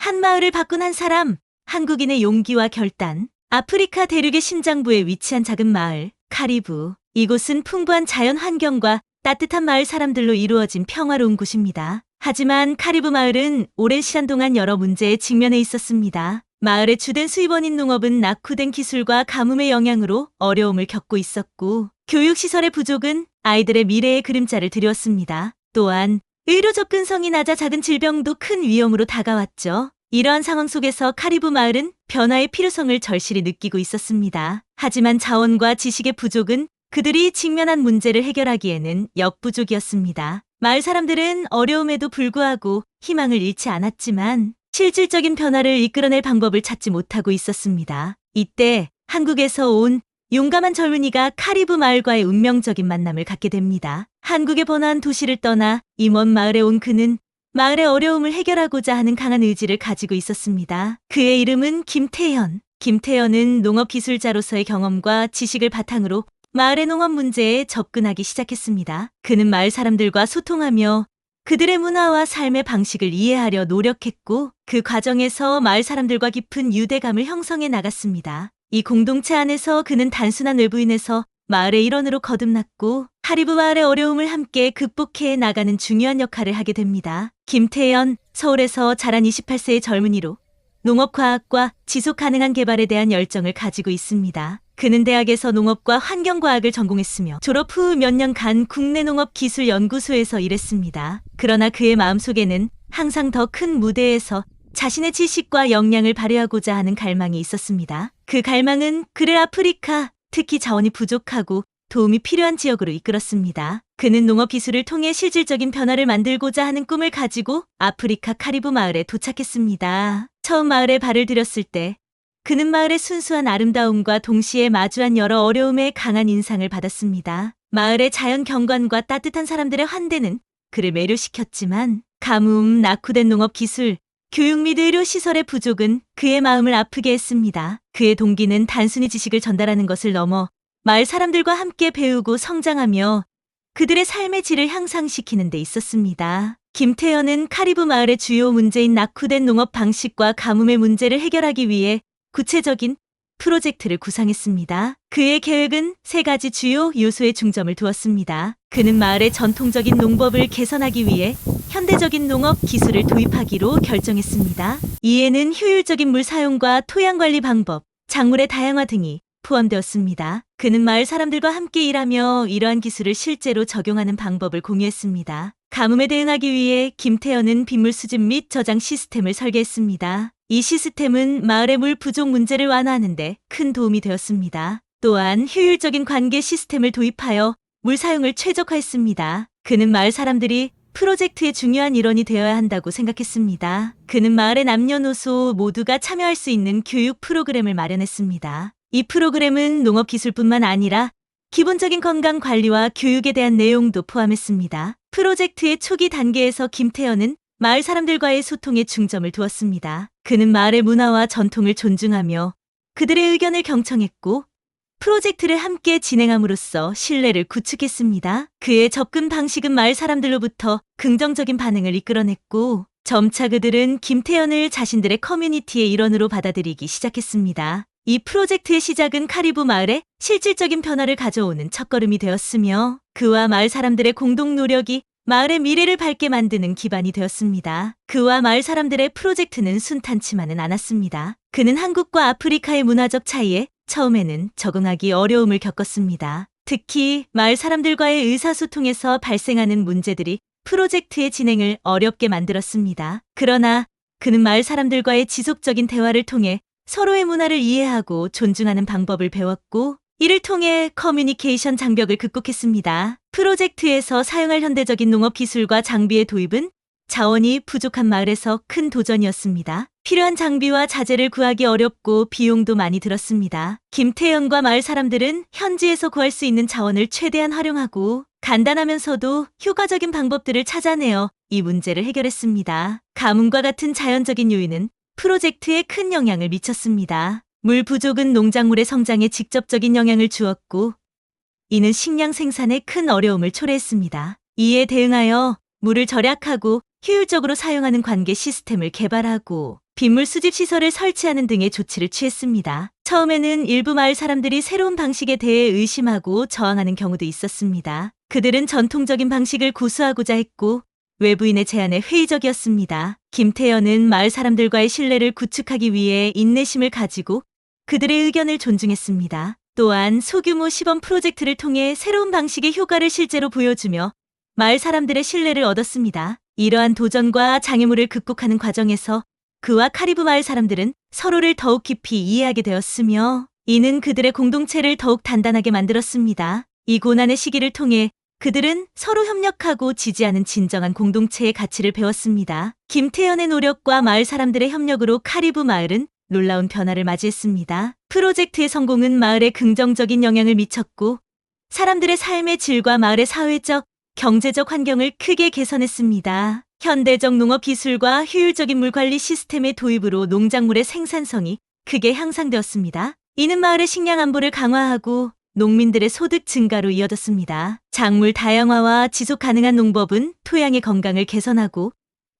한 마을을 바꾼 한 사람, 한국인의 용기와 결단. 아프리카 대륙의 심장부에 위치한 작은 마을, 카리브. 이곳은 풍부한 자연 환경과 따뜻한 마을 사람들로 이루어진 평화로운 곳입니다. 하지만 카리브 마을은 오랜 시간 동안 여러 문제에 직면해 있었습니다. 마을의 주된 수입원인 농업은 낙후된 기술과 가뭄의 영향으로 어려움을 겪고 있었고, 교육시설의 부족은 아이들의 미래의 그림자를 드렸습니다. 또한 의료 접근성이 낮아 작은 질병도 큰 위험으로 다가왔죠. 이러한 상황 속에서 카리브 마을은 변화의 필요성을 절실히 느끼고 있었습니다. 하지만 자원과 지식의 부족은 그들이 직면한 문제를 해결하기에는 역부족이었습니다. 마을 사람들은 어려움에도 불구하고 희망을 잃지 않았지만 실질적인 변화를 이끌어낼 방법을 찾지 못하고 있었습니다. 이때 한국에서 온 용감한 젊은이가 카리브 마을과의 운명적인 만남을 갖게 됩니다. 한국의 번화한 도시를 떠나 이 먼 마을에 온 그는 마을의 어려움을 해결하고자 하는 강한 의지를 가지고 있었습니다. 그의 이름은 김태현. 김태현은 농업기술자로서의 경험과 지식을 바탕으로 마을의 농업 문제에 접근하기 시작했습니다. 그는 마을 사람들과 소통하며 그들의 문화와 삶의 방식을 이해하려 노력했고, 그 과정에서 마을 사람들과 깊은 유대감을 형성해 나갔습니다. 이 공동체 안에서 그는 단순한 외부인에서 마을의 일원으로 거듭났고, 카리브 마을의 어려움을 함께 극복해 나가는 중요한 역할을 하게 됩니다. 김태현, 서울에서 자란 28세의 젊은이로 농업과학과 지속가능한 개발에 대한 열정을 가지고 있습니다. 그는 대학에서 농업과 환경과학을 전공했으며 졸업 후 몇 년간 국내농업기술연구소에서 일했습니다. 그러나 그의 마음속에는 항상 더 큰 무대에서 자신의 지식과 역량을 발휘하고자 하는 갈망이 있었습니다. 그 갈망은 그를 아프리카, 특히 자원이 부족하고 도움이 필요한 지역으로 이끌었습니다. 그는 농업기술을 통해 실질적인 변화를 만들고자 하는 꿈을 가지고 아프리카 카리브 마을에 도착했습니다. 처음 마을에 발을 들였을 때 그는 마을의 순수한 아름다움과 동시에 마주한 여러 어려움에 강한 인상을 받았습니다. 마을의 자연 경관과 따뜻한 사람들의 환대는 그를 매료시켰지만 가뭄, 낙후된 농업기술, 교육 및 의료 시설의 부족은 그의 마음을 아프게 했습니다. 그의 동기는 단순히 지식을 전달하는 것을 넘어 마을 사람들과 함께 배우고 성장하며 그들의 삶의 질을 향상시키는 데 있었습니다. 김태현은 카리브 마을의 주요 문제인 낙후된 농업 방식과 가뭄의 문제를 해결하기 위해 구체적인 프로젝트를 구상했습니다. 그의 계획은 3가지 주요 요소에 중점을 두었습니다. 그는 마을의 전통적인 농법을 개선하기 위해 현대적인 농업 기술을 도입하기로 결정했습니다. 이에는 효율적인 물 사용과 토양 관리 방법, 작물의 다양화 등이 포함되었습니다. 그는 마을 사람들과 함께 일하며 이러한 기술을 실제로 적용하는 방법을 공유했습니다. 가뭄에 대응하기 위해 김태현은 빗물 수집 및 저장 시스템을 설계했습니다. 이 시스템은 마을의 물 부족 문제를 완화하는 데 큰 도움이 되었습니다. 또한 효율적인 관계 시스템을 도입하여 물 사용을 최적화했습니다. 그는 마을 사람들이 프로젝트의 중요한 일원이 되어야 한다고 생각했습니다. 그는 마을의 남녀노소 모두가 참여할 수 있는 교육 프로그램을 마련했습니다. 이 프로그램은 농업기술뿐만 아니라 기본적인 건강 관리와 교육에 대한 내용도 포함했습니다. 프로젝트의 초기 단계에서 김태현은 마을 사람들과의 소통에 중점을 두었습니다. 그는 마을의 문화와 전통을 존중하며 그들의 의견을 경청했고 프로젝트를 함께 진행함으로써 신뢰를 구축했습니다. 그의 접근 방식은 마을 사람들로부터 긍정적인 반응을 이끌어냈고 점차 그들은 김태현을 자신들의 커뮤니티의 일원으로 받아들이기 시작했습니다. 이 프로젝트의 시작은 카리브 마을에 실질적인 변화를 가져오는 첫걸음이 되었으며 그와 마을 사람들의 공동 노력이 마을의 미래를 밝게 만드는 기반이 되었습니다. 그와 마을 사람들의 프로젝트는 순탄치만은 않았습니다. 그는 한국과 아프리카의 문화적 차이에 처음에는 적응하기 어려움을 겪었습니다. 특히 마을 사람들과의 의사소통에서 발생하는 문제들이 프로젝트의 진행을 어렵게 만들었습니다. 그러나 그는 마을 사람들과의 지속적인 대화를 통해 서로의 문화를 이해하고 존중하는 방법을 배웠고 이를 통해 커뮤니케이션 장벽을 극복했습니다. 프로젝트에서 사용할 현대적인 농업 기술과 장비의 도입은 자원이 부족한 마을에서 큰 도전이었습니다. 필요한 장비와 자재를 구하기 어렵고 비용도 많이 들었습니다. 김태현과 마을 사람들은 현지에서 구할 수 있는 자원을 최대한 활용하고 간단하면서도 효과적인 방법들을 찾아내어 이 문제를 해결했습니다. 가뭄과 같은 자연적인 요인은 프로젝트에 큰 영향을 미쳤습니다. 물 부족은 농작물의 성장에 직접적인 영향을 주었고 이는 식량 생산에 큰 어려움을 초래했습니다. 이에 대응하여 물을 절약하고 효율적으로 사용하는 관계 시스템을 개발하고 빗물 수집 시설을 설치하는 등의 조치를 취했습니다. 처음에는 일부 마을 사람들이 새로운 방식에 대해 의심하고 저항하는 경우도 있었습니다. 그들은 전통적인 방식을 고수하고자 했고 외부인의 제안에 회의적이었습니다. 김태현은 마을 사람들과의 신뢰를 구축하기 위해 인내심을 가지고 그들의 의견을 존중했습니다. 또한 소규모 시범 프로젝트를 통해 새로운 방식의 효과를 실제로 보여주며 마을 사람들의 신뢰를 얻었습니다. 이러한 도전과 장애물을 극복하는 과정에서 그와 카리브 마을 사람들은 서로를 더욱 깊이 이해하게 되었으며 이는 그들의 공동체를 더욱 단단하게 만들었습니다. 이 고난의 시기를 통해 그들은 서로 협력하고 지지하는 진정한 공동체의 가치를 배웠습니다. 김태현의 노력과 마을 사람들의 협력으로 카리브 마을은 놀라운 변화를 맞이했습니다. 프로젝트의 성공은 마을에 긍정적인 영향을 미쳤고 사람들의 삶의 질과 마을의 사회적, 경제적 환경을 크게 개선했습니다. 현대적 농업 기술과 효율적인 물 관리 시스템의 도입으로 농작물의 생산성이 크게 향상되었습니다. 이는 마을의 식량 안보를 강화하고 농민들의 소득 증가로 이어졌습니다. 작물 다양화와 지속 가능한 농법은 토양의 건강을 개선하고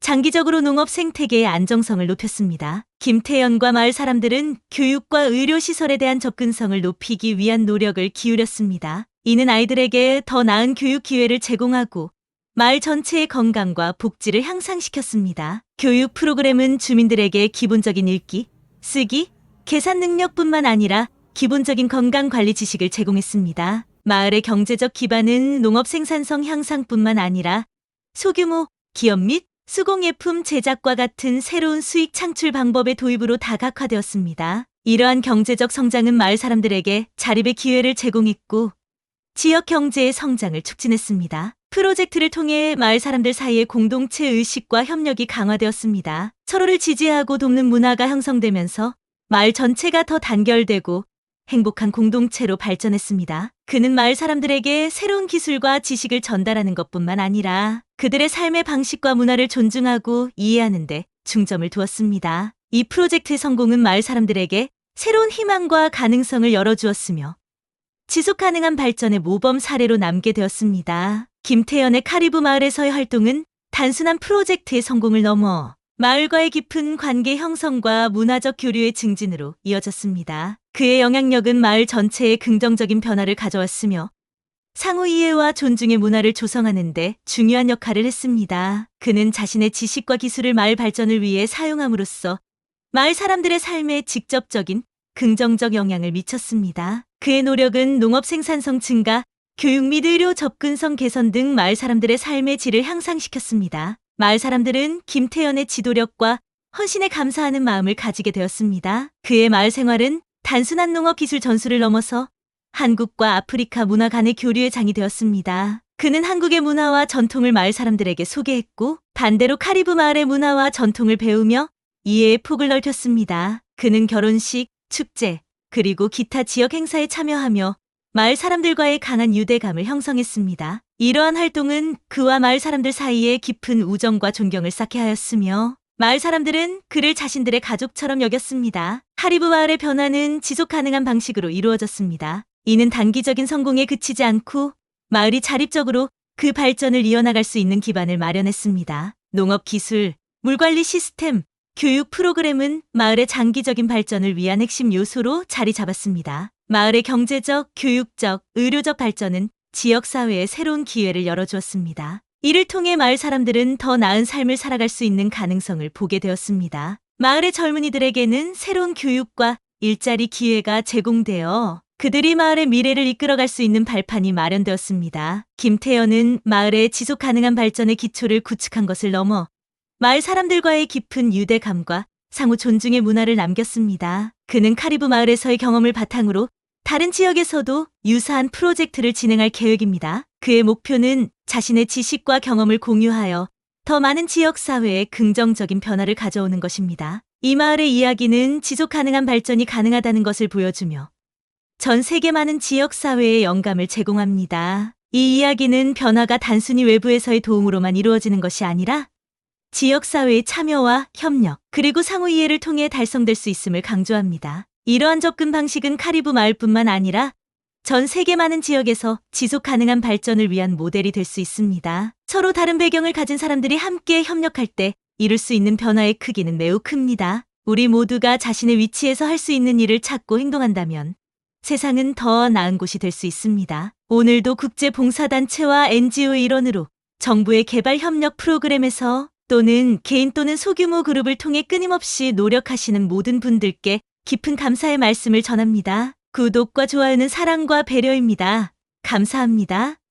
장기적으로 농업 생태계의 안정성을 높였습니다. 김태현과 마을 사람들은 교육과 의료시설에 대한 접근성을 높이기 위한 노력을 기울였습니다. 이는 아이들에게 더 나은 교육 기회를 제공하고 마을 전체의 건강과 복지를 향상시켰습니다. 교육 프로그램은 주민들에게 기본적인 읽기, 쓰기, 계산 능력뿐만 아니라 기본적인 건강관리 지식을 제공했습니다. 마을의 경제적 기반은 농업 생산성 향상뿐만 아니라 소규모 기업 및 수공예품 제작과 같은 새로운 수익 창출 방법의 도입으로 다각화되었습니다. 이러한 경제적 성장은 마을 사람들에게 자립의 기회를 제공했고 지역 경제의 성장을 촉진했습니다. 프로젝트를 통해 마을 사람들 사이의 공동체 의식과 협력이 강화되었습니다. 서로를 지지하고 돕는 문화가 형성되면서 마을 전체가 더 단결되고 행복한 공동체로 발전했습니다. 그는 마을 사람들에게 새로운 기술과 지식을 전달하는 것뿐만 아니라 그들의 삶의 방식과 문화를 존중하고 이해하는 데 중점을 두었습니다. 이 프로젝트의 성공은 마을 사람들에게 새로운 희망과 가능성을 열어주었으며 지속 가능한 발전의 모범 사례로 남게 되었습니다. 김태현의 카리브 마을에서의 활동은 단순한 프로젝트의 성공을 넘어 마을과의 깊은 관계 형성과 문화적 교류의 증진으로 이어졌습니다. 그의 영향력은 마을 전체에 긍정적인 변화를 가져왔으며 상호 이해와 존중의 문화를 조성하는 데 중요한 역할을 했습니다. 그는 자신의 지식과 기술을 마을 발전을 위해 사용함으로써 마을 사람들의 삶에 직접적인 긍정적 영향을 미쳤습니다. 그의 노력은 농업 생산성 증가, 교육 및 의료 접근성 개선 등 마을 사람들의 삶의 질을 향상시켰습니다. 마을 사람들은 김태현의 지도력과 헌신에 감사하는 마음을 가지게 되었습니다. 그의 마을 생활은 단순한 농업 기술 전수를 넘어서 한국과 아프리카 문화 간의 교류의 장이 되었습니다. 그는 한국의 문화와 전통을 마을 사람들에게 소개했고 반대로 카리브 마을의 문화와 전통을 배우며 이해의 폭을 넓혔습니다. 그는 결혼식, 축제, 그리고 기타 지역 행사에 참여하며 마을 사람들과의 강한 유대감을 형성했습니다. 이러한 활동은 그와 마을 사람들 사이에 깊은 우정과 존경을 쌓게 하였으며 마을 사람들은 그를 자신들의 가족처럼 여겼습니다. 카리브 마을의 변화는 지속 가능한 방식으로 이루어졌습니다. 이는 단기적인 성공에 그치지 않고 마을이 자립적으로 그 발전을 이어나갈 수 있는 기반을 마련했습니다. 농업 기술, 물관리 시스템, 교육 프로그램은 마을의 장기적인 발전을 위한 핵심 요소로 자리 잡았습니다. 마을의 경제적, 교육적, 의료적 발전은 지역사회에 새로운 기회를 열어주었습니다. 이를 통해 마을 사람들은 더 나은 삶을 살아갈 수 있는 가능성을 보게 되었습니다. 마을의 젊은이들에게는 새로운 교육과 일자리 기회가 제공되어 그들이 마을의 미래를 이끌어갈 수 있는 발판이 마련되었습니다. 김태현은 마을의 지속 가능한 발전의 기초를 구축한 것을 넘어 마을 사람들과의 깊은 유대감과 상호 존중의 문화를 남겼습니다. 그는 카리브 마을에서의 경험을 바탕으로 다른 지역에서도 유사한 프로젝트를 진행할 계획입니다. 그의 목표는 자신의 지식과 경험을 공유하여 더 많은 지역사회에 긍정적인 변화를 가져오는 것입니다. 이 마을의 이야기는 지속 가능한 발전이 가능하다는 것을 보여주며 전 세계 많은 지역사회에 영감을 제공합니다. 이 이야기는 변화가 단순히 외부에서의 도움으로만 이루어지는 것이 아니라 지역사회의 참여와 협력, 그리고 상호 이해를 통해 달성될 수 있음을 강조합니다. 이러한 접근 방식은 카리브 마을뿐만 아니라 전 세계 많은 지역에서 지속 가능한 발전을 위한 모델이 될 수 있습니다. 서로 다른 배경을 가진 사람들이 함께 협력할 때 이룰 수 있는 변화의 크기는 매우 큽니다. 우리 모두가 자신의 위치에서 할 수 있는 일을 찾고 행동한다면 세상은 더 나은 곳이 될 수 있습니다. 오늘도 국제봉사단체와 NGO 일원으로 정부의 개발 협력 프로그램에서 또는 개인 또는 소규모 그룹을 통해 끊임없이 노력하시는 모든 분들께 깊은 감사의 말씀을 전합니다. 구독과 좋아요는 사랑과 배려입니다. 감사합니다.